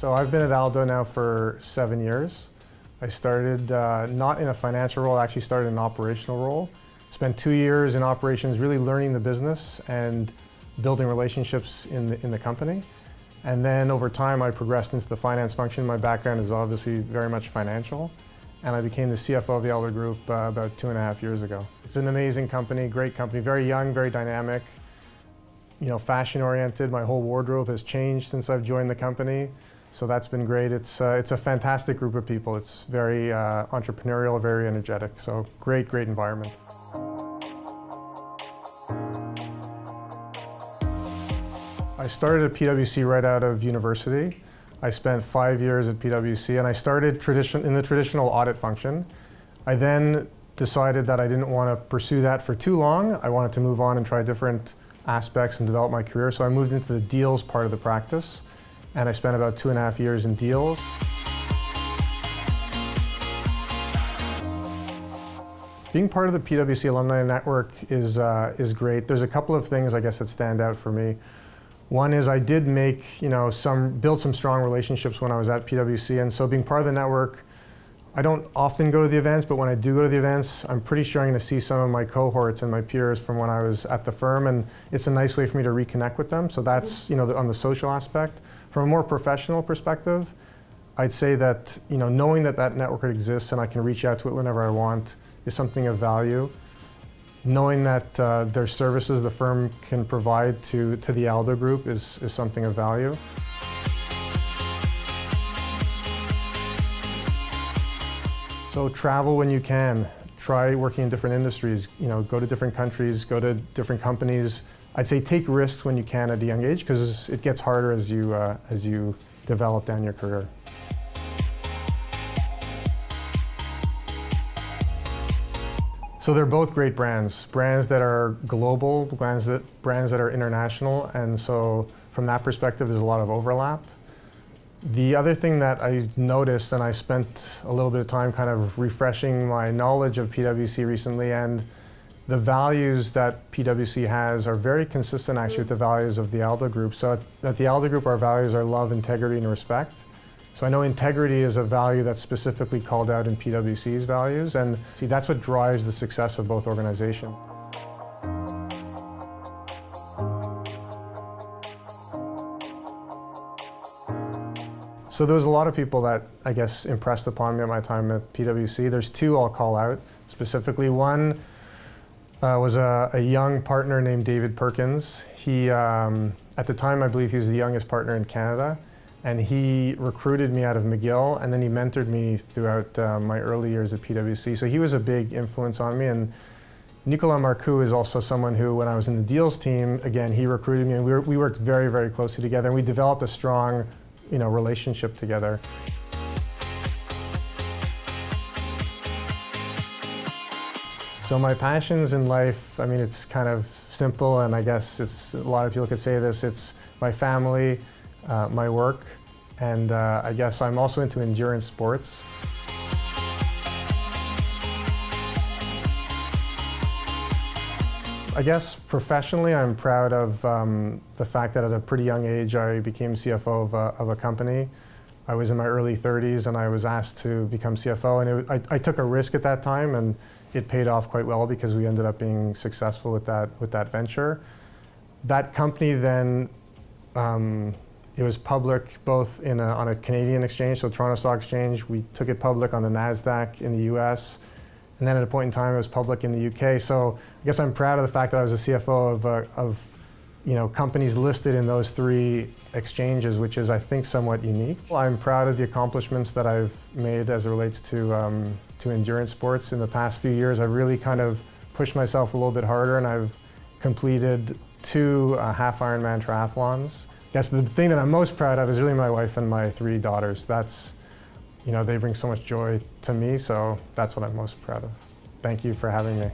So I've been at Aldo now for 7 years. I started not in a financial role, I actually started in an operational role. Spent 2 years in operations really learning the business and building relationships in the company. And then over time I progressed into the finance function. My background is obviously very much financial. And I became the CFO of the Aldo Group about 2.5 years ago. It's an amazing company, great company, very young, very dynamic, fashion oriented. My whole wardrobe has changed since I've joined the company. So that's been great. It's a fantastic group of people. It's very entrepreneurial, very energetic. So great environment. I started at PwC right out of university. I spent 5 years at PwC and I started in the traditional audit function. I then decided that I didn't want to pursue that for too long. I wanted to move on and try different aspects and develop my career. So I moved into the deals part of the practice and I spent about 2.5 years in deals. Being part of the PwC Alumni Network is great. There's a couple of things I guess that stand out for me. One is I did build some strong relationships when I was at PwC, and so being part of the network, I don't often go to the events, but when I do go to the events, I'm pretty sure I'm going to see some of my cohorts and my peers from when I was at the firm, and it's a nice way for me to reconnect with them. So that's on the social aspect. From a more professional perspective, I'd say that knowing that network exists and I can reach out to it whenever I want is something of value. Knowing that there's services the firm can provide to the Aldo Group is something of value. So travel when you can. Try working in different industries. Go to different countries, go to different companies. I'd say take risks when you can at a young age because it gets harder as you develop down your career. So they're both great brands that are global, brands that are international, and so from that perspective there's a lot of overlap. The other thing that I noticed, and I spent a little bit of time kind of refreshing my knowledge of PwC recently, and the values that PwC has are very consistent actually with the values of the Aldo Group. So at the Aldo Group our values are love, integrity, and respect. So I know integrity is a value that's specifically called out in PwC's values, and see, that's what drives the success of both organizations. So there was a lot of people that I guess impressed upon me at my time at PwC. There's two I'll call out specifically. One was a young partner named David Perkins. He, at the time, I believe he was the youngest partner in Canada. And he recruited me out of McGill, and then he mentored me throughout my early years at PwC. So he was a big influence on me. And Nicolas Marcoux is also someone who, when I was in the deals team, again, he recruited me, and we worked very, very closely together. And we developed a strong, relationship together. So my passions in life, it's kind of simple, and I guess a lot of people could say this. It's my family, my work, and I guess I'm also into endurance sports. I guess professionally I'm proud of the fact that at a pretty young age I became CFO of a company. I was in my early 30s and I was asked to become CFO, and I took a risk at that time, and it paid off quite well because we ended up being successful with that venture. That company then it was public both on a Canadian exchange, so Toronto Stock Exchange. We took it public on the NASDAQ in the US. And then at a point in time it was public in the UK. So I guess I'm proud of the fact that I was a CFO of companies listed in those three exchanges, which is I think somewhat unique. I'm proud of the accomplishments that I've made as it relates to endurance sports. In the past few years I've really kind of pushed myself a little bit harder, and I've completed 2 half Ironman triathlons. I guess the thing that I'm most proud of is really my wife and my 3 daughters. That's, they bring so much joy to me, so that's what I'm most proud of. Thank you for having me.